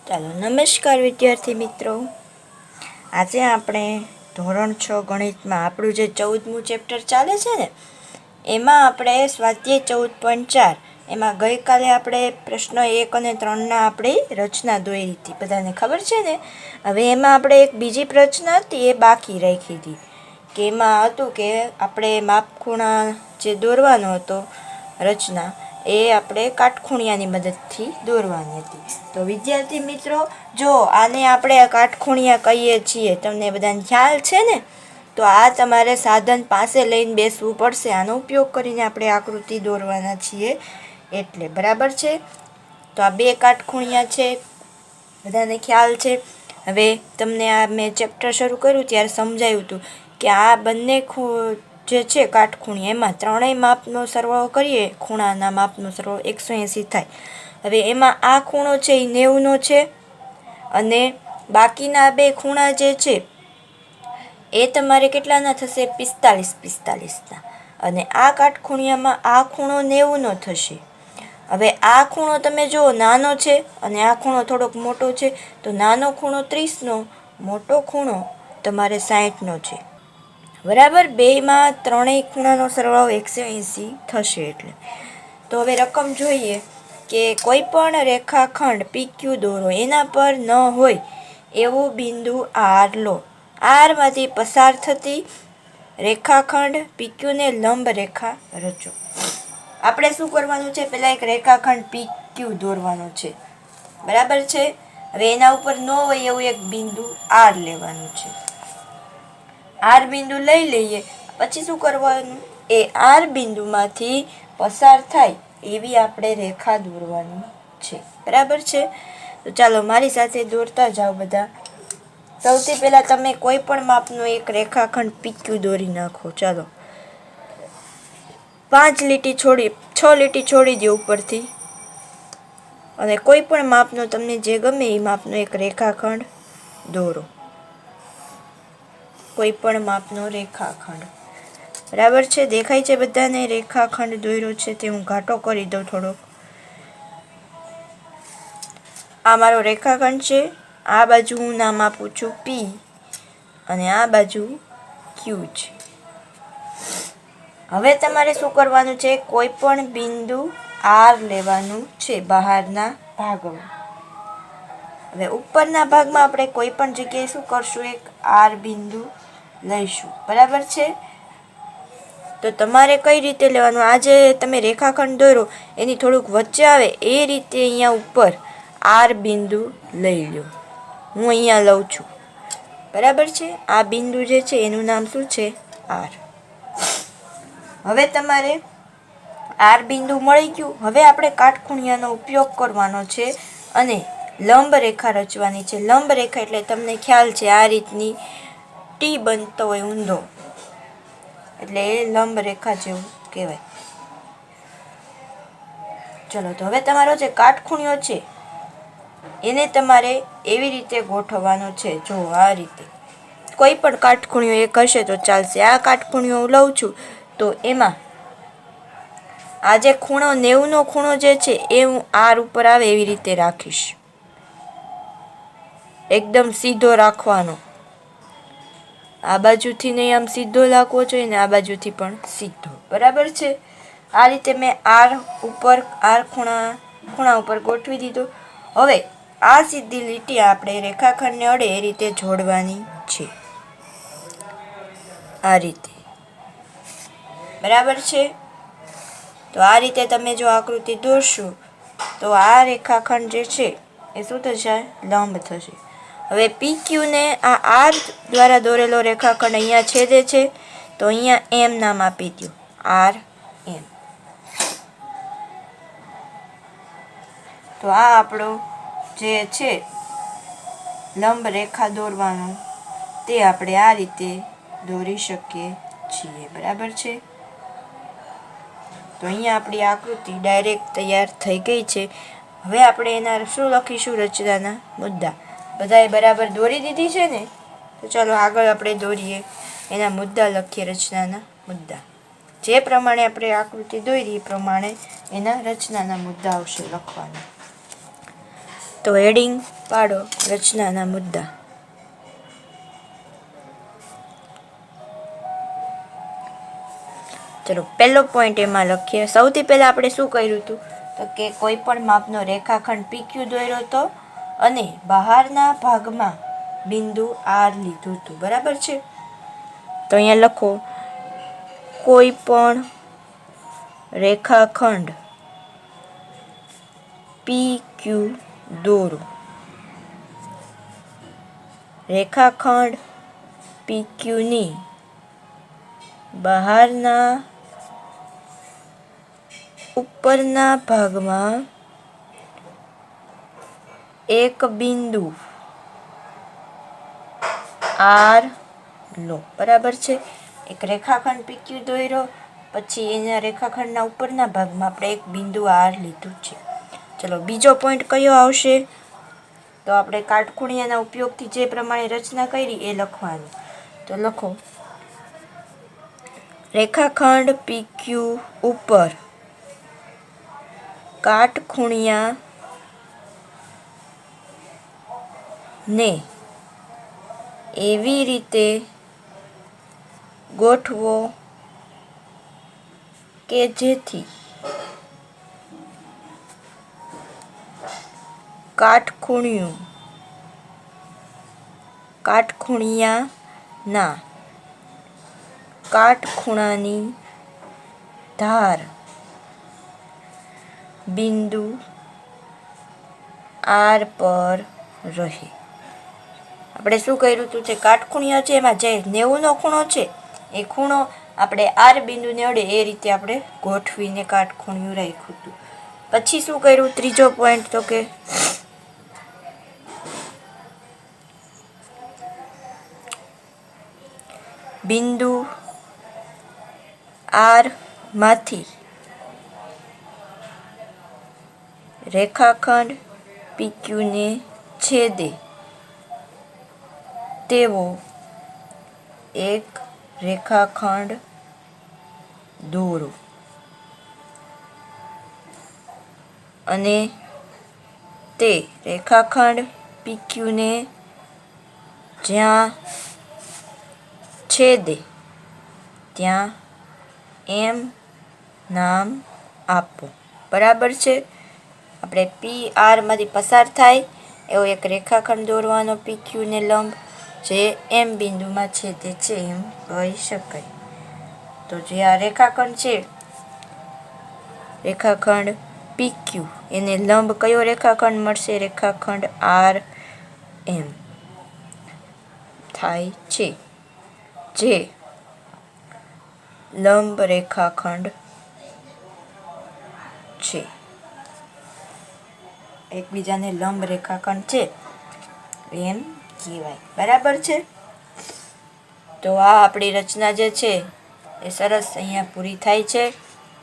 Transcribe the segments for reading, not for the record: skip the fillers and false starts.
ચાલો નમસ્કાર વિદ્યાર્થી મિત્રો, આજે આપણે ધોરણ 6 ગણિતમાં આપણું જે 14મું ચેપ્ટર ચાલે છે ને એમાં આપણે સ્વાધ્યાય 14.4 એમાં ગઈકાલે આપણે પ્રશ્ન 1 અને 3ના આપણી રચના દોરી હતી, બધાને ખબર છે ને. હવે એમાં આપણે એક બીજી રચના હતી એ બાકી રાખી હતી કે એમાં હતું કે આપણે માપખૂણા જે દોરવાનો હતો રચના એ આપણે કાટખૂણિયાની મદદથી દોરવાની હતી. તો વિદ્યાર્થી મિત્રો, જો આને આપણે કાટખૂણિયા કહીએ છીએ, તમને બધાને ખ્યાલ છે ને. તો આ તમારે સાધન પાસે લઈને બેસવું પડશે, આનો ઉપયોગ કરીને આપણે આકૃતિ દોરવાના છીએ એટલે, બરાબર છે. તો આ બે કાટખૂણિયા છે, બધાને ખ્યાલ છે. હવે તમને આ મેં ચેપ્ટર શરૂ કર્યું ત્યારે સમજાયું હતું કે આ બંને જે છે કાટખૂણિયા એમાં ત્રણેય માપનો સરવાળો કરીએ, ખૂણાના માપનો સરવાળો 180 થાય. હવે એમાં આ ખૂણો છે એ 90નો છે અને બાકીના બે ખૂણા જે છે એ તમારે કેટલાના થશે? 45 અને આ કાટખૂણિયામાં આ ખૂણો 90નો થશે. હવે આ ખૂણો તમે જુઓ નાનો છે અને આ ખૂણો થોડોક મોટો છે, તો નાનો ખૂણો 30નો, મોટો ખૂણો તમારે 60નો છે, બરાબર. બેમાં ત્રણેય ખૂણાનો સરવાળો 180 થશે એટલે. તો હવે રકમ જોઈએ કે કોઈ પણ રેખાખંડ PQ દોરો, એના પર ન હોય એવું બિંદુ R લો. આરમાંથી પસાર થતી રેખાખંડ PQને લંબ રેખા રચો. આપણે શું કરવાનું છે? પહેલાં એક રેખાખંડ PQ દોરવાનો છે, બરાબર છે. હવે એના ઉપર ન હોય એવું એક બિંદુ R લેવાનું છે. R બિંદુ લઈ લઈએ પછી શું કરવાનું? એ R બિંદુમાંથી પસાર થાય એવી આપણે રેખા દોરવાની છે, બરાબર છે. તો ચાલો મારી સાથે દોરતા જાઓ બધા. સૌથી પહેલાં તમે કોઈ પણ માપનો એક રેખાખંડ PQ દોરી નાખો. ચાલો 6 લીટી છોડી દો ઉપરથી અને કોઈ પણ માપનો તમને જે ગમે એ માપનો એક રેખાખંડ દોરો, કોઈ પણ માપનો રેખાખંડ, બરાબર છે. દેખાય છે બધાને રેખાખંડ દોર્યો છે તે? હું ઘાટો કરી દઉં થોડોક. આ મારો રેખાખંડ છે, આ બાજુ હું નામ આપું છું P અને આ બાજુ Q છે. હવે તમારે શું કરવાનું છે? કોઈ પણ બિંદુ R લેવાનું છે બહારના ભાગમાં. હવે ઉપરના ભાગમાં આપણે કોઈ પણ જગ્યાએ શું કરશું? એક R બિંદુ લઈશું, બરાબર છે. તો તમારે કઈ રીતે લેવાનું? આ જે તમે રેખાખંડ દોરો એની થોડુંક વચ્ચે આવે એ રીતે અહીંયા ઉપર R બિંદુ લઈ લો. હું અહીંયા લઉં છું, બરાબર છે. આ બિંદુ જે છે એનું નામ શું છે? R. હવે તમારે R બિંદુ મળી ગયું. હવે આપણે કાટખૂણિયાનો ઉપયોગ કરવાનો છે અને લંબ રેખા રચવાની છે. લંબ રેખા એટલે તમને ખ્યાલ છે આ રીતની T બનતો હોય ઊંધો, એટલે એ લંબ રેખા જેવું કહેવાય. ચલો, તો હવે તમારો જે કાટખૂણિયો છે એને તમારે એવી રીતે ગોઠવવાનો છે. જો આ રીતે કોઈ પણ કાટખૂણિયો એક હશે તો ચાલશે. આ કાટખૂણિયો હું લઉં છું તો એમાં આ જે ખૂણો 90નો ખૂણો જે છે એ હું R ઉપર આવે એવી રીતે રાખીશ, એકદમ સીધો રાખવાનો. આ બાજુથી નહીં આમ સીધો રાખવો જોઈએ ને આ બાજુથી પણ સીધો, બરાબર છે. આ રીતે મેં R ખૂણા ઉપર ગોઠવી દીધો. હવે આ સીધી લીટી આપણે રેખાખંડને અડે એ રીતે જોડવાની છે, આ રીતે, બરાબર છે. તો આ રીતે તમે જો આકૃતિ દોરશો તો આ રેખાખંડ જે છે એ શું થશે? લંબ થશે. હવે PQ ને આ R દ્વારા દોરેલો રેખાખંડ અહીંયા છેદે છે તો અહીંયા M નામ આપી દો, RM. તો આ આપણો જે છે લંબ રેખા દોરવાનો તે આપણે આ રીતે દોરી શકીએ છીએ, બરાબર છે. તો અહીંયા આપણી આકૃતિ ડાયરેક્ટ તૈયાર થઈ ગઈ છે. હવે આપણે એના શું લખીશું? રચનાના મુદ્દા. બધાએ બરાબર દોરી દીધી છે ને? તો ચાલો આગળ આપણે દોરીએ. એના મુદ્દા લખીએ, રચનાના મુદ્દા. જે પ્રમાણે આપણે આકૃતિ દોરી એ પ્રમાણે એના રચનાના મુદ્દા આવશે લખવાના. તો હેડિંગ પાડો રચનાના મુદ્દા. ચલો પહેલો પોઈન્ટ એમાં લખીએ. સૌથી પહેલાં આપણે શું કર્યું હતું તો કે કોઈ પણ માપનો રેખાખંડ PQ દોર્યો હતો અને બહારના ભાગમાં બિંદુ R લીધું હતું. બરાબર છે. તો અહીંયા લખો કોઈ પણ રેખાખંડ PQ દોરો. રેખાખંડ PQ ની બહારના ઉપરના ભાગમાં એક બિંદુ R લો. બરાબર છે. એક રેખાખંડ PQ દોર્યો, પછી એના રેખાખંડના ઉપરના ભાગમાં આપણે એક બિંદુ R લીધું છે. ચલો બીજો પોઈન્ટ કયો આવશે તો આપણે કાટખૂણિયાના ઉપયોગથી જે પ્રમાણે રચના કરી એ લખવાનું. તો લખો રેખાખંડ PQ ઉપર કાટખૂણિયા ને એવી રીતે ગોઠવો કે જેથી કાટખૂણિયાના કાટખૂણાની ધાર બિંદુ R પર રહે. આપણે શું કર્યું હતું છે કાટખૂણિયા છે એમાં જે 90નો ખૂણો છે એ ખૂણો આપણે R બિંદુને અડે એ રીતે આપણે ગોઠવીને કાટખૂણિયું રાખ્યું હતું. પછી શું કર્યું ત્રીજો પોઈન્ટ તો કે બિંદુ R માંથી રેખાખંડ PQ ને છેદે તેવો એક રેખાખંડ દોરો અને તે રેખાખંડ PQ ને જ્યાં છેદે ત્યાં M નામ આપો. બરાબર છે. આપણે PR માંથી પસાર થાય એવો એક રેખાખંડ દોરવાનો PQ ને લંબ જે M બિંદુમાં છેદે છે એમ કહી શકાય. તો જે આ રેખાખંડ છે રેખાખંડ PQ એને લંબ કયો રેખાખંડ મળશે રેખાખંડ RM થાય છે જે લંબ રેખાખંડ છે. એકબીજાને લંબ રેખાખંડ છે એમ કહેવાય. બરાબર છે. તો આ આપણી રચના જે છે એ સરસ અહીંયા પૂરી થાય છે.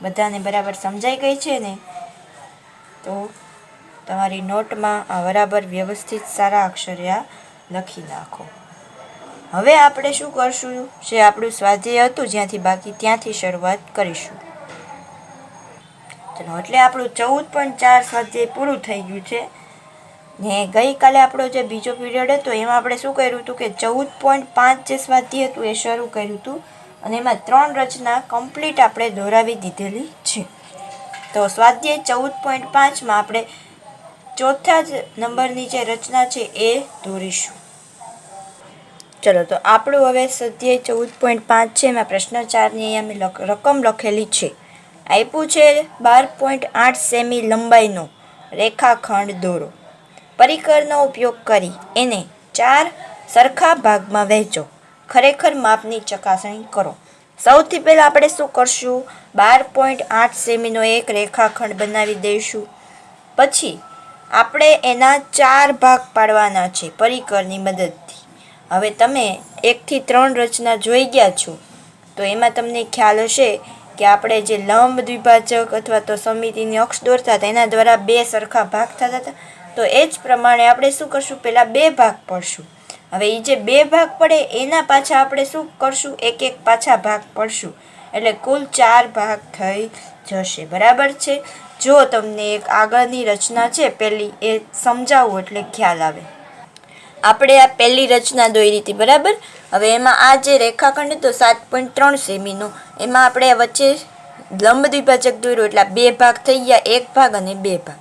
બધાને બરાબર સમજાઈ ગઈ છે ને? તો તમારી નોટમાં આ બરાબર વ્યવસ્થિત સારા અક્ષરે આ લખી નાખો. હવે આપણે શું કરશું જે આપણું સ્વાધ્યાય હતું જ્યાંથી બાકી ત્યાંથી શરૂઆત કરીશું. ચલો એટલે આપણું 14.4 સ્વાધ્યાય પૂરું થઈ ગયું છે ને ગઈકાલે આપણો જે બીજો પીરિયડ હતો એમાં આપણે શું કર્યું હતું કે 14.5 જે સ્વાધ્યાય હતું એ શરૂ કર્યું હતું અને એમાં 3 રચના કમ્પ્લીટ આપણે દોરાવી દીધેલી છે. તો સ્વાધ્યાય 14.5માં આપણે ચોથા જ નંબરની જે રચના છે એ દોરીશું. ચલો તો આપણું હવે સ્વાધ્યાય 14.5 છે એમાં પ્રશ્ન 4ની અહીંયા મેં રકમ લખેલી છે. આપ્યું છે 12.8 સેમી લંબાઈનો રેખાખંડ દોરો. પરિકરનો ઉપયોગ કરી એને 4 સરખા ભાગમાં વહેંચો. ખરેખર માપની ચકાસણી કરો. સૌથી પહેલાં આપણે શું કરશું 12.8 સેમીનો એક રેખાખંડ બનાવી દઈશું. પછી આપણે એના 4 ભાગ પાડવાના છે પરિકરની મદદથી. હવે તમે 1 થી 3 રચના જોઈ ગયા છો તો એમાં તમને ખ્યાલ હશે કે આપણે જે લંબ દ્વિભાજક અથવા તો સમિતિની અક્ષ દોરતા હતા એના દ્વારા 2 સરખા ભાગ થતા હતા. તો એ જ પ્રમાણે આપણે શું કરશું પહેલાં 2 ભાગ પડશું. હવે એ જે 2 ભાગ પડે એના પાછા આપણે શું કરશું એક પાછા ભાગ પડશું એટલે કુલ 4 ભાગ થઈ જશે. બરાબર છે. જો તમને એક આગળની રચના છે પહેલી એ સમજાવું એટલે ખ્યાલ આવે. આપણે આ પહેલી રચના દોરી હતી બરાબર. હવે એમાં આ જે રેખાખંડ હતો 7.3 સેમીનો, એમાં આપણે વચ્ચે લંબ દ્વિભાજક દોર્યો એટલે 2 ભાગ થઈ ગયા, 1 ભાગ અને 2 ભાગ.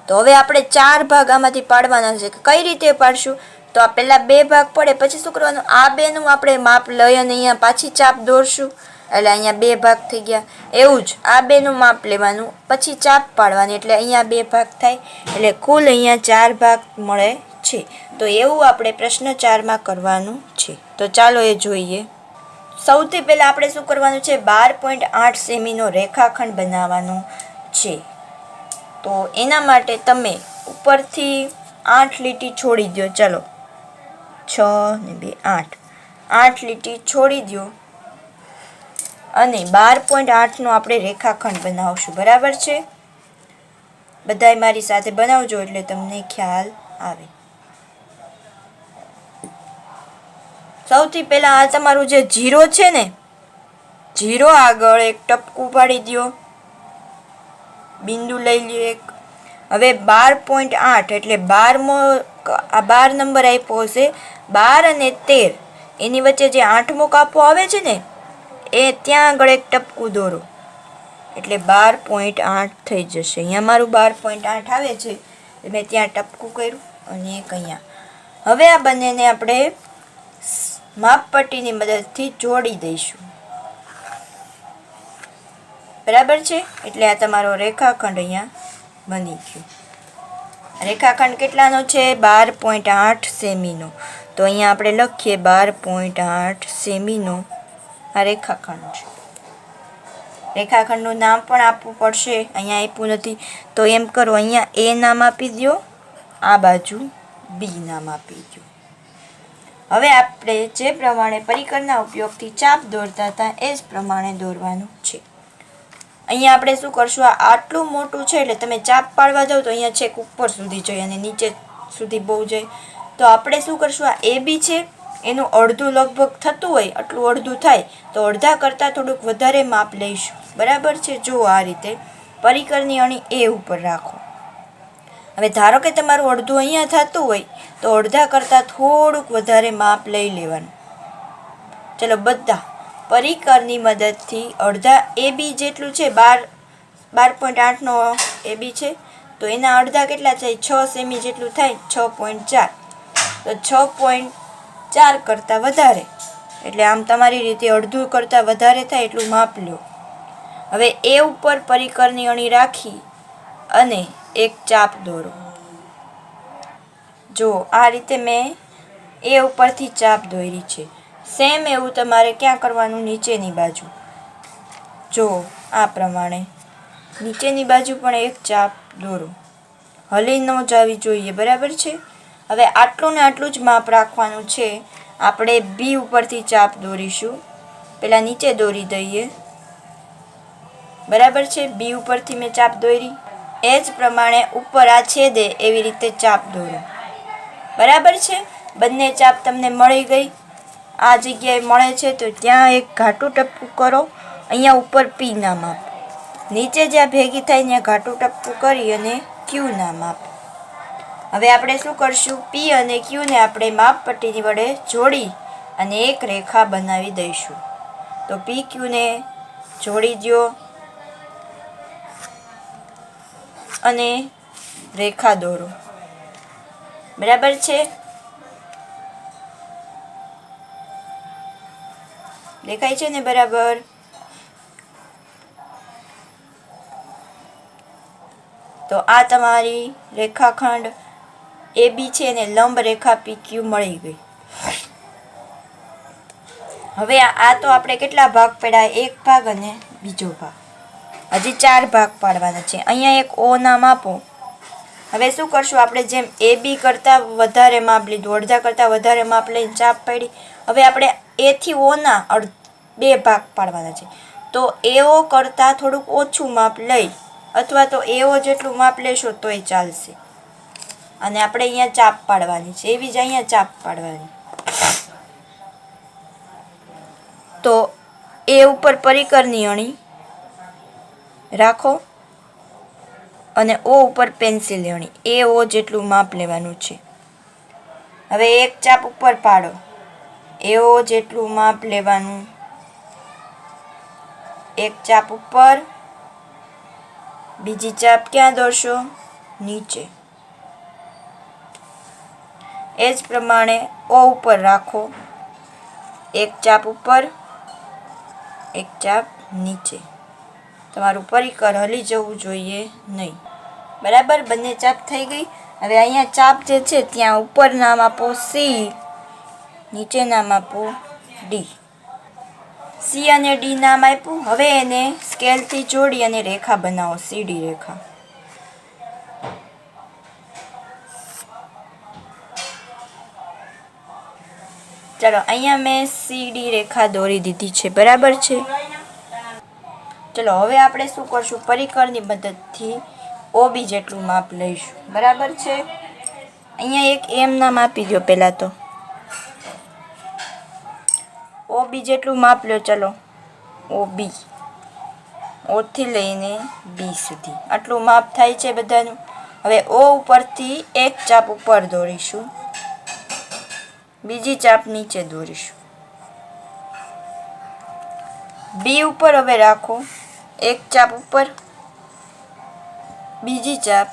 તો હવે આપણે 4 ભાગ આમાંથી પાડવાના છે. કઈ રીતે પાડશું? તો આ પહેલા 2 ભાગ પડે પછી શું કરવાનું, આ બેનું આપણે માપ લઈ અને અહીંયા પાછી ચાપ દોરશું એટલે અહીંયા 2 ભાગ થઈ ગયા. એવું જ આ બેનું માપ લેવાનું પછી ચાપ પાડવાની એટલે અહીંયા 2 ભાગ થાય એટલે કુલ અહીંયા 4 ભાગ મળે છે. તો એવું આપણે પ્રશ્ન 4માં કરવાનું છે. તો ચાલો એ જોઈએ. સૌથી પહેલાં આપણે શું કરવાનું છે, 12.8 સેમીનો રેખાખંડ બનાવવાનો છે. તો એના માટે તમે ઉપરથી 8 લીટી છોડી દો. ચલો 6 ને 2 8 8 લીટી છોડી દો અને 12.8નો આપણે રેખાખંડ બનાવશું. બરાબર છે? બધાય મારી સાથે બનાવજો એટલે તમને ખ્યાલ આવે. સૌથી પહેલાં આ તમારું જે 0 છે ને, 0 આગળ એક ટપકું પાડી દો, બિંદુ લઈ લ્યો એક. હવે 12.8 એટલે 12મો આ 12 નંબર આપ્યો હશે, 12 અને 13 એની વચ્ચે જે 8મો કાપો આવે છે ને એ ત્યાં આગળ એક ટપકું દોરો એટલે 12.8 થઈ જશે. અહીંયા મારું 12.8 આવે છે, મેં ત્યાં ટપકું કર્યું અને એક અહીંયા. હવે આ બંનેને આપણે માપપટ્ટીની મદદથી જોડી દઈશું. બરાબર છે? એટલે આ તમારો રેખાખંડ અહીંયા બની ગયો. રેખાખંડ કેટલાનો છે? 12.8 સેમીનો. તો અહીંયા આપણે લખીએ 12.8 સેમીનો આ રેખાખંડ છે. રેખાખંડનું નામ પણ આપવું પડશે, અહીંયા આપ્યું નથી. તો એમ કરો, અહીંયા એ નામ આપી દો, આ બાજુ બી નામ આપી દો. હવે આપણે જે પ્રમાણે પરિકરના ઉપયોગથી ચાપ દોરતા હતા એ જ પ્રમાણે દોરવાનું છે. અહીંયા આપણે શું કરશું, આ આટલું મોટું છે એટલે તમે ચાપ પાડવા જાઓ તો અહીંયા છેક ઉપર સુધી જાય અને નીચે સુધી બહુ જાય. તો આપણે શું કરશું, આ એ બી છે એનું અડધું લગભગ થતું હોય આટલું અડધું થાય તો અડધા કરતાં થોડુંક વધારે માપ લઈશું. બરાબર છે? જો આ રીતે પરિકરની અણી એ ઉપર રાખો. હવે ધારો કે તમારું અડધું અહીંયા થતું હોય તો અડધા કરતાં થોડુંક વધારે માપ લઈ લેવાનું. ચલો બધા પરિકરની મદદથી અડધા એ બી જેટલું છે, 12.8નો એ બી છે તો એના અડધા કેટલા થાય, 6 સેમી જેટલું થાય, 6.4. તો 6.4 કરતાં વધારે એટલે આમ તમારી રીતે અડધું કરતાં વધારે થાય એટલું માપ લો. હવે એ ઉપર પરિકરની અણી રાખી અને એક ચાપ દોરો. જો આ રીતે મેં એ ઉપરથી ચાપ દોરી છે. સેમ એવું તમારે ક્યાં કરવાનું, નીચેની બાજુ. જો આ પ્રમાણે નીચેની બાજુ પણ એક ચાપ દોરો, હલી ન જવી જોઈએ. બરાબર છે? હવે આટલું ને આટલું જ માપ રાખવાનું છે. આપણે બી ઉપરથી ચાપ દોરીશું. પહેલાં નીચે દોરી દઈએ. બરાબર છે? બી ઉપરથી મેં ચાપ દોરી, એ જ પ્રમાણે ઉપર આ છેદે એવી રીતે ચાપ દોરો. બરાબર છે? બંને ચાપ તમને મળી ગઈ. આ જગ્યાએ મળે છે તો ત્યાં એક ઘાટું ટપકું કરો, અહીંયા ઉપર પી નામ આપો. નીચે જ્યાં ભેગી થાય ત્યાં ઘાટું ટપકું કરી અને ક્યુ નામ આપો. હવે આપણે શું કરશું, પી અને ક્યુને આપણે માપપટ્ટીની વડે જોડી અને એક રેખા બનાવી દઈશું. તો પી ક્યુને જોડી દો અને રેખા દોરો. બરાબર છે? દેખાય છે ને બરાબર? તો આ તમારી રેખાખંડ એ બી છે ને લંબ રેખા PQ મળી ગઈ. હવે આ તો આપણે કેટલા ભાગ પડ્યા, એક ભાગ અને બીજો ભાગ. હજી 4 ભાગ પાડવાના છે. અહીંયા એક ઓ નામ આપો. હવે શું કરશું, આપણે જેમ એ બી કરતાં વધારે માપ લીધું, અડધા કરતાં વધારે માપ લઈને ચાપ પાડી. હવે આપણે એથી ઓના 2 ભાગ પાડવાના છે. તો એઓ કરતાં થોડુંક ઓછું માપ લઈ અથવા તો એઓ જેટલું માપ લેશો તોય ચાલશે. અને આપણે અહીંયા ચાપ પાડવાની છે, એવી જ અહીંયા ચાપ પાડવાની. તો એ ઉપર પરિકરની અણી રાખો અને ઓ ઉપર પેન્સિલ લેવાની, એ ઓ જેટલું માપ લેવાનું છે. હવે એક ચાપ ઉપર પાડો, એ ઓ જેટલું માપ લેવાનું. એક ચાપ ઉપર, બીજી ચાપ ક્યાં દોરશો? નીચે. એ જ પ્રમાણે ઓ ઉપર રાખો, એક ચાપ ઉપર, એક ચાપ નીચે. તમારું પરિકર હલી જવું જોઈએ નહીં. બરાબર, બંને ચાપ થઈ ગઈ. હવે અહીંયા ચાપ જે છે ત્યાં ઉપર નામ આપો સી, નીચે નામ આપો ડી. સી અને ડી નામ આપ્યું. હવે એને સ્કેલથી જોડી અને રેખા બનાવો, સીડી રેખા. ચાલો, અહીંયા મેં સીડી રેખા દોરી દીધી છે. બરાબર છે. ચલો હવે આપણે શું કરશું? પરિકરની મદદથી ઓબી જેટલું માપ લઈશું. બરાબર છે. અહીંયા એક એમ નામ આપી દો પહેલાં તો. ઓબી જેટલું માપ લો. ચલો, ઓબી, ઓથી લઈને બી સુધી આટલું માપ થાય છે બધાનું. હવે ઓ ઉપરથી એક ચાપ ઉપર દોરીશું, બીજી ચાપ નીચે દોરીશું. બી ઉપર હવે રાખો, એક ચાપ ઉપર, બીજી ચાપ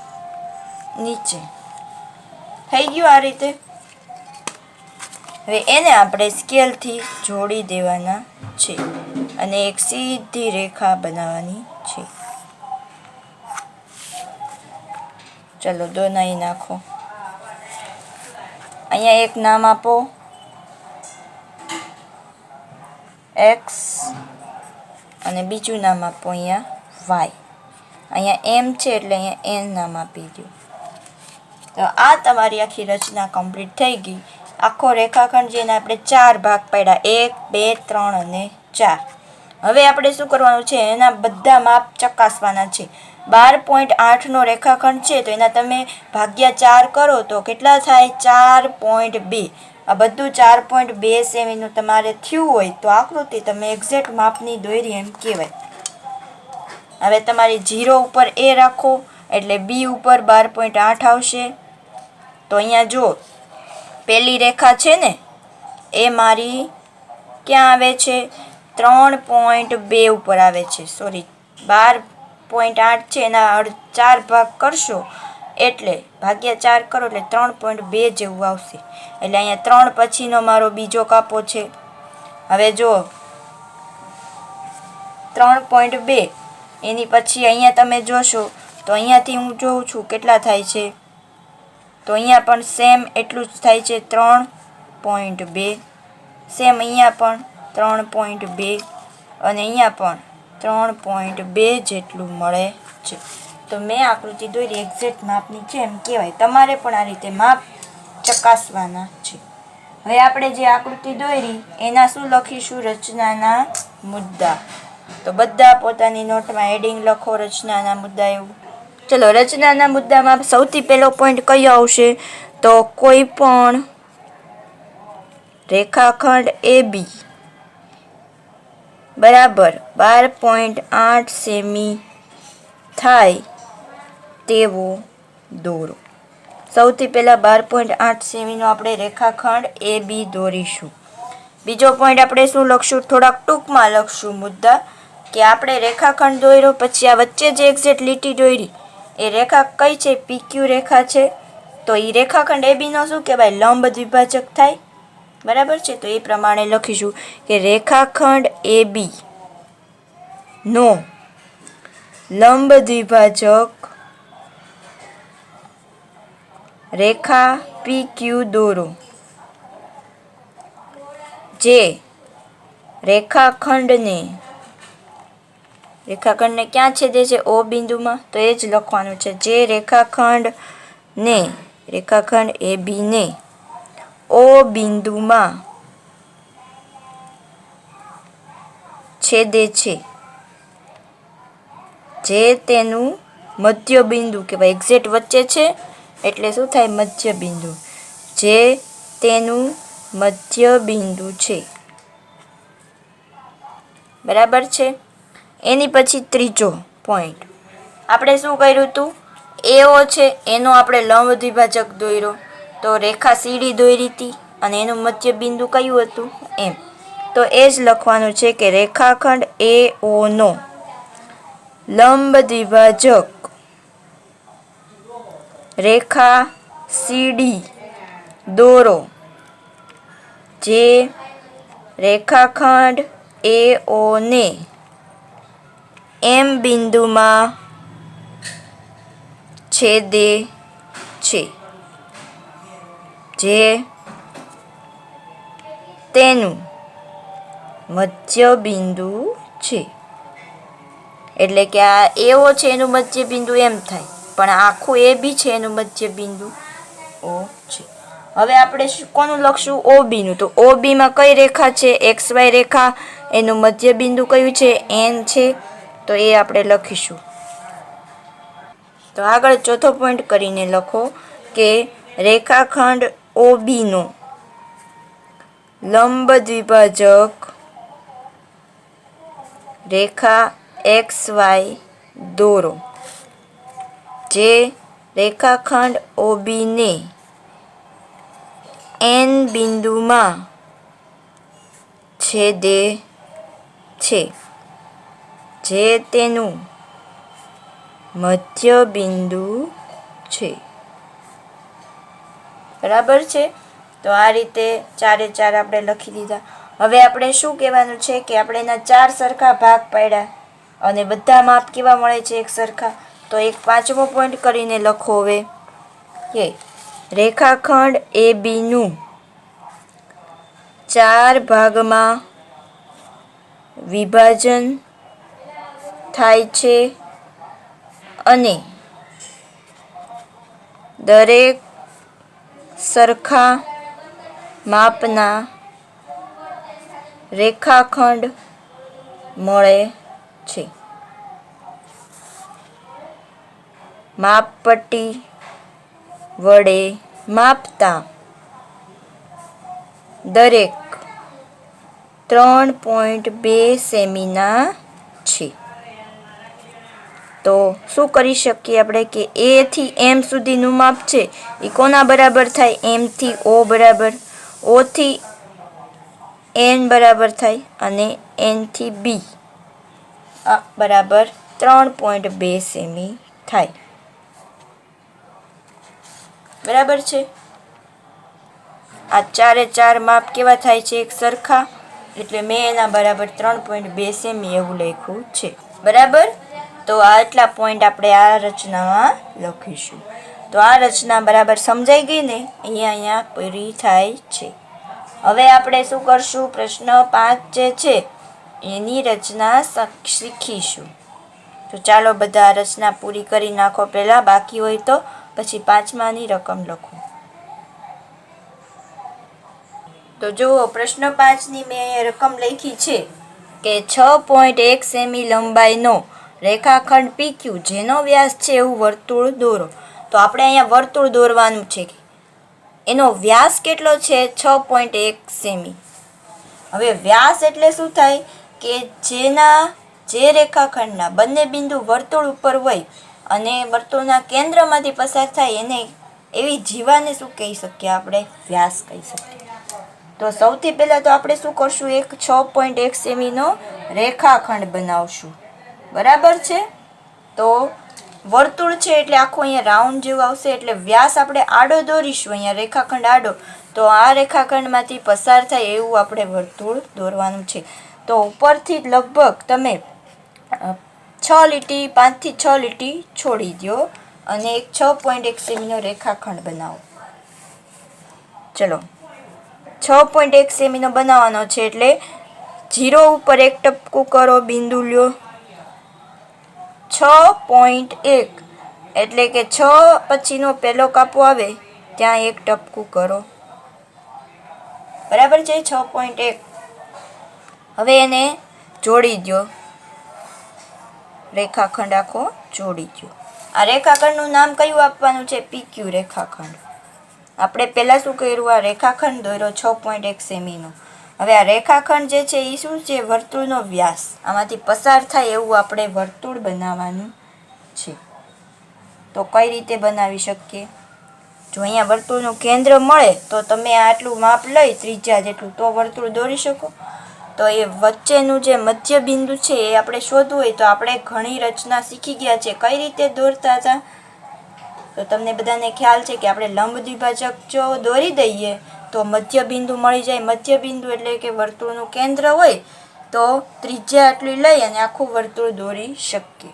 નીચે. થઈ ગયું આ રીતે. હવે એને આપણે સ્કેલથી જોડી દેવાના છે અને એક સીધી રેખા બનાવવાની છે. ચલો, દોનાઈ નાખો. અહીંયા એક નામ આપો એક્સ અને બીજું નામ આપો અહીંયા વાય. અહીંયા એમ છે એટલે અહીંયા એન નામ આપી દો. તો આ તમારી આખી રચના કમ્પ્લીટ થઈ ગઈ. આખો રેખાખંડ જેને આપણે 4 ભાગ પાડ્યા, 1, 2, 3 અને 4. હવે આપણે શું કરવાનું છે? એના બધા માપ ચકાસવાના છે. 12.8નો રેખાખંડ છે તો એના તમે ભાગ્યા 4 કરો તો કેટલા થાય? 4.2. આ બધું 4.2 સેમીનું તમારે થયું હોય તો આકૃતિ તમે એક્ઝેક્ટ માપની દોરી એમ કહેવાય. હવે તમારી 0 ઉપર એ રાખો એટલે બી ઉપર 12.8 આવશે. તો અહીંયા જો પહેલી રેખા છે ને એ મારી ક્યાં આવે છે? 3.2 ઉપર આવે છે. સોરી, 12.8 છે એના 4 ભાગ કરશો એટલે ભાગ્યા 4 કરો એટલે 3.2 જેવું આવશે. એટલે અહીંયા 3 પછીનો મારો બીજો કાપો છે. હવે જો 3.2 એની પછી અહીંયા તમે જોશો તો અહીંયાથી હું જોઉં છું કેટલા થાય છે. તો અહીંયા પણ સેમ એટલું જ થાય છે, 3.2. સેમ અહીંયા પણ 3.2 અને અહીંયા પણ 3.2 જેટલું મળે છે. તો મેં આકૃતિ દોરી એક્ઝેક્ટ માપની છે એમ કહેવાય. તમારે પણ આ રીતે માપ ચકાસવાના છે. હવે આપણે જે આકૃતિ દોરી એના શું લખીશું? રચનાના મુદ્દા. તો બધા પોતાની નોટમાં હેડિંગ લખો, રચનાના મુદ્દા એવું. ચલો, રચનાના મુદ્દામાં સૌથી પહેલો પોઈન્ટ કયો આવશે? તો કોઈ પણ રેખાખંડ AB બરાબર 12.8 સેમી થાય તેવો દોરો. સૌથી પહેલાં 12.8 સેમીનો આપણે રેખાખંડ AB દોરીશું. બીજો પોઈન્ટ આપણે શું લખશું? થોડાક ટૂંકમાં લખશું મુદ્દા, કે આપણે રેખાખંડ દોર્યો પછી આ વચ્ચે જે એક્ઝેક્ટ લીટી દોરી એ રેખા કઈ છે? PQ રેખા છે. તો એ રેખાખંડ ABનો શું કહેવાય? લંબ દ્વિભાજક થાય. બરાબર છે. તો એ પ્રમાણે લખીશું કે રેખાખંડ AB નો લંબ દ્વિભાજક રેખા PQ દોરો, જે રેખાખંડને ક્યાં છેદે છે? O બિંદુમાં. તો એ જ લખવાનું છે, જે રેખાખંડ AB ને O બિંદુમાં છેદે છે, જે તેનું મધ્ય બિંદુ કહેવાય. એક્ઝેક્ટ વચ્ચે છે એટલે શું થાય? મધ્ય બિંદુ. જે તેનું મધ્ય બિંદુ છે. બરાબર છે. એની પછી ત્રીજો પોઈન્ટ આપણે શું કર્યું હતું? એઓ છે એનો આપણે લંબ દ્વિભાજક દોર્યો, તો રેખા સીડી દોરી હતી અને એનું મધ્ય બિંદુ કયું હતું એમ. તો એ જ લખવાનું છે કે રેખાખંડ એઓનો લંબ દ્વિભાજક રેખા સીડી દોરો, જે રેખાખંડ એઓને એમ બિંદુમાં છેદે છે, જે તેનું મધ્ય બિંદુ છે. એટલે કે આ એઓ છે એનું મધ્ય બિંદુ એમ થાય, પણ આખું એ બી છે એનું મધ્ય બિંદુ ઓ છે. હવે આપણે કોનું લખશું? ઓ બીનું. તો ઓ બીમાં કઈ રેખા છે? XY રેખા. એનું મધ્ય બિંદુ કયું છે? N છે. તો એ આપણે લખીશું. તો આગળ ચોથો પોઈન્ટ કરીને લખો કે રેખાખંડ OBનો લંબ દ્વિભાજક રેખા XY દોરો, જે રેખાખંડ OBને N બિંદુમાં છેદે છે, જે તેનું મધ્ય બિંદુ છે. બરાબર છે? તો આ રીતે ચારે ચાર આપણે લખી દીધા. હવે આપણે શું કહેવાનું છે કે આપણે એના 4 સરખા ભાગ પાડ્યા અને બધા માપ કેવા મળે છે? એક સરખા. તો એક પાંચમો પોઈન્ટ કરીને લખો હવે કે રેખાખંડ ABનું 4 ભાગમાં વિભાજન થાય છે અને દરેક સરખા માપના રેખાખંડ મળે છે. માપપટ્ટી વડે માપતા દરેક 3.2 સેમીના છે. તો શું કરી શકીએ આપણે કે A થી M સુધીનું માપ છે એ કોના બરાબર થાય? M થી O બરાબર, O થી N બરાબર થાય અને N થી B બરાબર 3.2 સેમી થાય. બરાબર છે? આ ચારે ચાર માપ કેવા થાય છે? એક સરખા. એટલે મેં એના બરાબર 3.2 સેમી એવું લખ્યું છે. બરાબર? તો આટલા પોઈન્ટ આપણે આ રચનામાં લખીશું. તો આ રચના બરાબર સમજાઈ ગઈ ને? અહીંયા પૂરી થાય છે. હવે આપણે શું કરશું? પ્રશ્ન 5 જે છે એની રચના શીખીશું. તો ચાલો બધા રચના પૂરી કરી નાખો પહેલાં, બાકી હોય તો પછી 5માની રકમ લખો. તો જુઓ, પ્રશ્ન 5ની મેં રકમ લખી છે કે 6.1 સેમી લંબાઈનો રેખાખંડ PQ જેનો વ્યાસ છે એવું વર્તુળ દોરો. તો આપણે અહીંયા વર્તુળ દોરવાનું છે. એનો વ્યાસ કેટલો છે? 6.1 સેમી. હવે વ્યાસ એટલે શું થાય કે જે રેખાખંડના બંને બિંદુ વર્તુળ ઉપર હોય અને વર્તુળના કેન્દ્રમાંથી પસાર થાય એને એવી જીવાને શું કહી શકીએ? આપણે વ્યાસ કહી શકીએ. તો સૌથી પહેલાં તો આપણે શું કરશું? એક 6.1 સેમીનો રેખાખંડ બનાવશું. બરાબર છે? તો વર્તુળ છે એટલે આખું અહીંયા રાઉન્ડ જેવું આવશે, એટલે વ્યાસ આપણે આડો દોરીશું. અહીંયા રેખાખંડ આડો, તો આ રેખાખંડમાંથી પસાર થાય એવું આપણે વર્તુળ દોરવાનું છે. તો ઉપરથી લગભગ તમે 6 લીટી, 5 થી 6 લીટી છોડી દો અને એક 6.1 સેમીનો રેખાખંડ બનાવો. ચલો, 6.1 સેમીનો બનાવવાનો છે એટલે 0 ઉપર એક ટપકું કરો, બિંદુ લ્યો. 6.1 એટલે કે 6 પછીનો પહેલો કાપો આવે ત્યાં એક ટપકું કરો. બરાબર છે? 6.1. હવે એને જોડી દો, રેખાખંડ આખો જોડી દો. આ રેખાખંડનું નામ કયું આપવાનું છે? PQ રેખાખંડ. આપણે પહેલાં શું કર્યું? આ રેખાખંડ દોર્યો 6.1 સેમીનો. હવે આ રેખાખંડ જે છે એ શું છે? વર્તુળનો વ્યાસ. આમાંથી પસાર થાય એવું આપણે વર્તુળ બનાવવાનું છે. તો કઈ રીતે બનાવી શકીએ? જો અહીંયા વર્તુળનું કેન્દ્ર મળે તો તમે આટલું માપ લઈ ત્રિજ્યા જેટલું તો વર્તુળ દોરી શકો. તો એ વચ્ચેનું જે મધ્ય બિંદુ છે એ આપણે શોધવું હોય તો આપણે ઘણી રચના શીખી ગયા છે કઈ રીતે દોરતા હતા. તો તમને બધાને ખ્યાલ છે કે આપણે લંબ દ્વિભાજક જો દોરી દઈએ તો મધ્ય બિંદુ મળી જાય. મધ્ય બિંદુ એટલે કે વર્તુળનું કેન્દ્ર હોય તો ત્રિજ્યા આટલી લઈ અને આખું વર્તુળ દોરી શકીએ.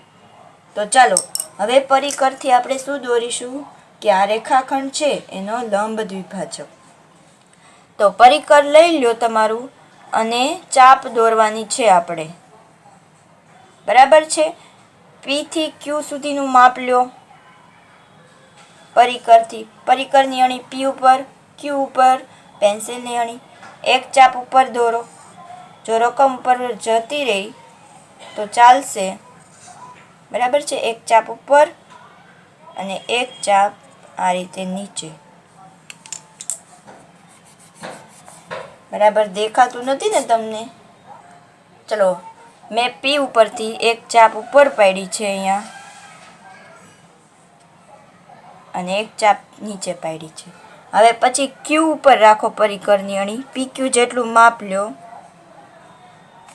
તો ચાલો હવે પરિકરથી આપણે શું દોરીશું કે આ રેખાખંડ છે એનો લંબ દ્વિભાજક. તો પરિકર લઈ લ્યો તમારું અને ચાપ દોરવાની છે આપણે. બરાબર છે. P થી Q સુધીનું માપ લ્યો પરિકરથી. પરિકરની અણી P ઉપર, Q ઉપર, પેન્સિલની અણી એક ચાપ ઉપર દોરો. જો રકમ ઉપર જતી રહી તો ચાલશે. બરાબર છે. એક ચાપ ઉપર અને એક ચાપ આ રીતે નીચે. બરાબર દેખાતું નથી ને તમને? ચલો મેં P ઉપરથી એક ચાપ ઉપર પાડી છે અહીંયા અને એક ચાપ નીચે પાડી છે. હવે પછી Q ઉપર રાખો પરિકરની અણી. PQ જેટલું માપ લ્યો.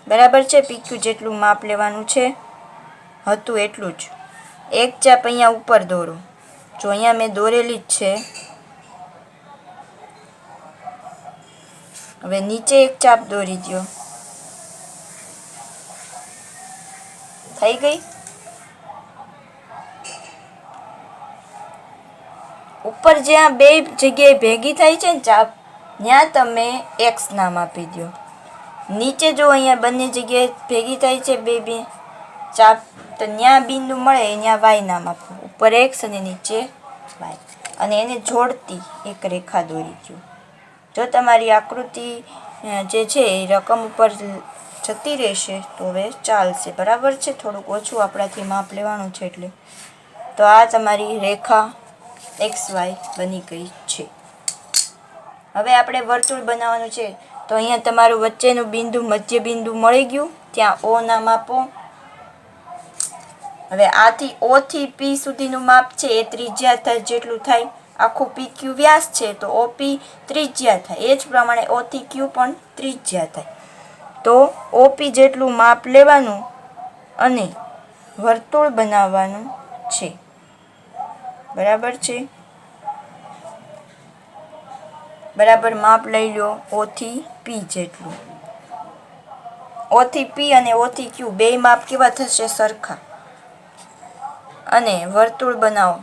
બરાબર છે. PQ જેટલું માપ લેવાનું છે હતું એટલું જ. એક ચાપ અહીંયા ઉપર દોરો. જો અહીંયા મેં દોરેલી જ છે. હવે નીચે એક ચાપ દોરી દો. થઈ ગઈ. ઉપર જ્યાં બે જગ્યાએ ભેગી થાય છે ને ચાપ ત્યાં તમે X નામ આપી દો. નીચે જો અહીંયા બંને જગ્યાએ ભેગી થાય છે બે ચાપ તો ત્યાં બિંદુ મળે ત્યાં Y નામ આપો. ઉપર X અને નીચે Y અને એને જોડતી એક રેખા દોરી દો. જો તમારી આકૃતિ જે છે એ રકમ ઉપર જતી રહેશે તો હવે ચાલશે. બરાબર છે. થોડુંક ઓછું આપણાથી માપ લેવાનું છે એટલે. તો આ તમારી રેખા XY બની ગઈ છે. હવે આપણે વર્તુળ બનાવવાનું છે. તો અહીંયા તમારું વચ્ચેનું બિંદુ મધ્ય બિંદુ મળી ગયું. ત્યાં O નામ આપો. હવે આથી O થી P સુધીનું માપ છે એ ત્રિજ્યા જેટલું થાય. આખું PQ વ્યાસ છે તો OP ત્રિજ્યા થાય. એ જ પ્રમાણે O થી Q પણ ત્રિજ્યા થાય. તો OP જેટલું માપ લેવાનું અને વર્તુળ બનાવવાનું છે. બરાબર છે. બરાબર માપ લઈ લો O થી P જેટલું. O થી P અને O થી Q બે માપ કેવા થશે? સરખા. અને વર્તુળ બનાવો.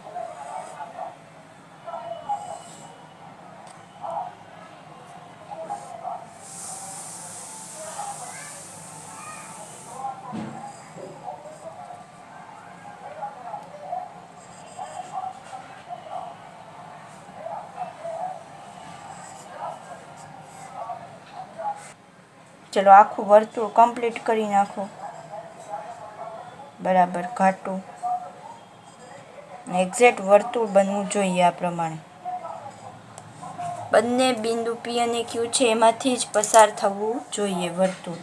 ચલો આખું વર્તુળ કમ્પ્લીટ કરી નાખો. બરાબર ઘાટું એક્ઝેક્ટ વર્તુળ બનવું જોઈએ આ પ્રમાણે. બંને બિંદુ P અને Q છે એમાંથી જ પસાર થવું જોઈએ વર્તુળ.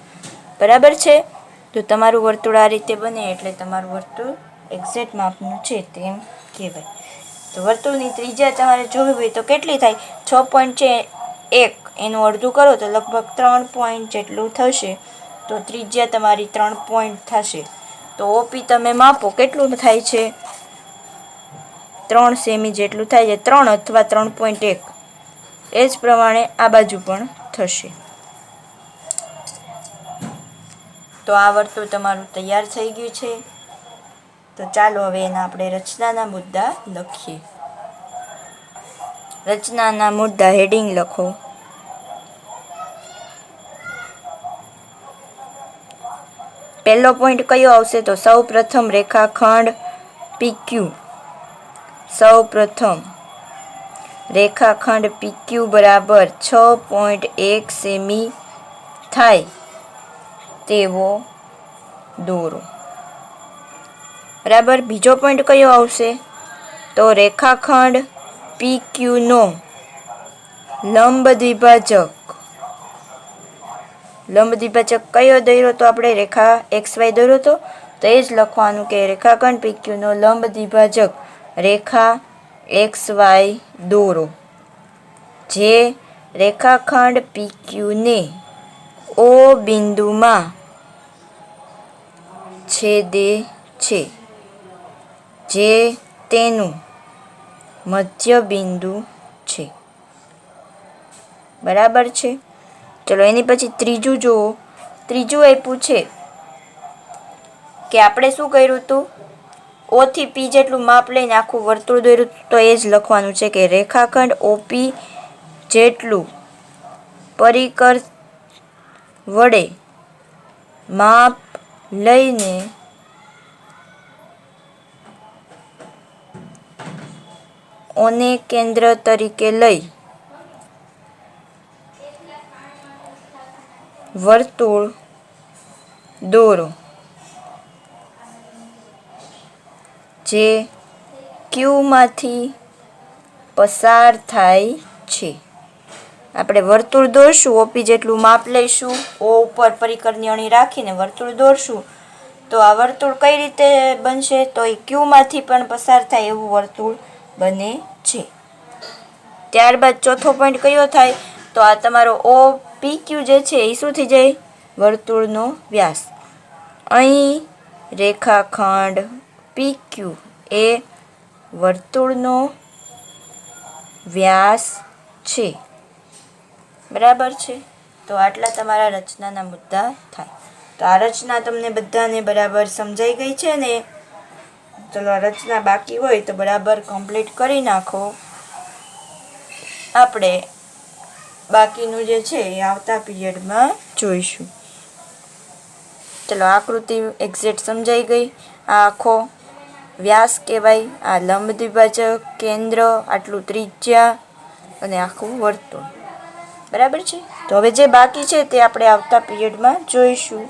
બરાબર છે. તો તમારું વર્તુળ આ રીતે બને એટલે તમારું વર્તુળ એક્ઝેક્ટ માપનું છે તેમ કહેવાય. તો વર્તુળની ત્રિજ્યા તમારે જોવી હોય તો કેટલી થાય? 6.1 એનું અડધું કરો તો લગભગ 3 પોઈન્ટ જેટલું થશે. તો ત્રિજ્યા તમારી 3 પોઈન્ટ થશે. તો OP તમે માપો કેટલું થાય છે? 3 સેમી જેટલું થાય છે. 3 અથવા 3.1. એ જ પ્રમાણે આ બાજુ પણ થશે. તો આ વર્તુળ તમારું તૈયાર થઈ ગયું છે. તો ચાલો હવે એના આપણે રચનાના મુદ્દા લખીએ. રચનાના મુદ્દા હેડિંગ લખો. પહેલો પોઈન્ટ કયો આવશે? તો સૌ પ્રથમ રેખાખંડ PQ. સૌ પ્રથમ રેખાખંડ PQ બરાબર 6.1 સેમી થાય તેવો દોરો. બરાબર. બીજો પોઈન્ટ કયો આવશે? તો રેખાખંડ PQ નો લંબ દ્વિભાજક. લંબ દ્વિભાજક કયો દોર્યો તો આપણે? રેખા XY દોર્યો તો એ જ લખવાનું કે રેખાખંડ PQ નો લંબ દ્વિભાજક રેખા XY દોરો જે રેખાખંડ PQ ને O બિંદુમાં છેદે છે, જે તેનું મધ્ય બિંદુ છે. બરાબર છે. ચલો એની પછી ત્રીજું જુઓ. ત્રીજું આપ્યું છે કે આપણે શું કર્યું હતું, O થી P જેટલું માપ લઈને આખું વર્તુળ દોર્યું, તો એ જ લખવાનું છે કે રેખાખંડ OP જેટલું પરિકર વડે માપ લઈને ઓને કેન્દ્ર તરીકે લઈ વર્તુળ દોરો જે Qમાંથી પસાર થાય છે. આપણે વર્તુળ દોરશું, OP જેટલું માપ લઈશું, O ઉપર પરિકરની અણી રાખીને વર્તુળ દોરશું, તો આ વર્તુળ કઈ રીતે બનશે, તો એ Qમાંથી પણ પસાર થાય એવું વર્તુળ બને છે. ત્યારબાદ ચોથો પોઈન્ટ કયો થાય, તો આ તમારો OPQ જે છે એ શું થઈ જાય, વર્તુળનો વ્યાસ. અહીં રેખાખંડ PQ એ વર્તુળનો વ્યાસ છે. બરાબર છે. તો આટલા તમારા રચનાના મુદ્દા થાય. તો આ રચના તમને બધાને બરાબર સમજાઈ ગઈ છે ને? ચલો આ રચના બાકી હોય તો બરાબર કમ્પ્લીટ કરી નાખો. આપણે બાકીનું જે છે એ આવતા પીરિયડમાં જોઈશું. ચલો આકૃતિ એક્ઝેક્ટ સમજાઈ ગઈ. આ આખો વ્યાસ કહેવાય, આ લંબ દ્વિભાજક, કેન્દ્ર, આટલું ત્રિજ્યા અને આખું વર્તુળ. બરાબર છે. તો હવે જે બાકી છે તે આપણે આવતા પીરિયડમાં જોઈશું.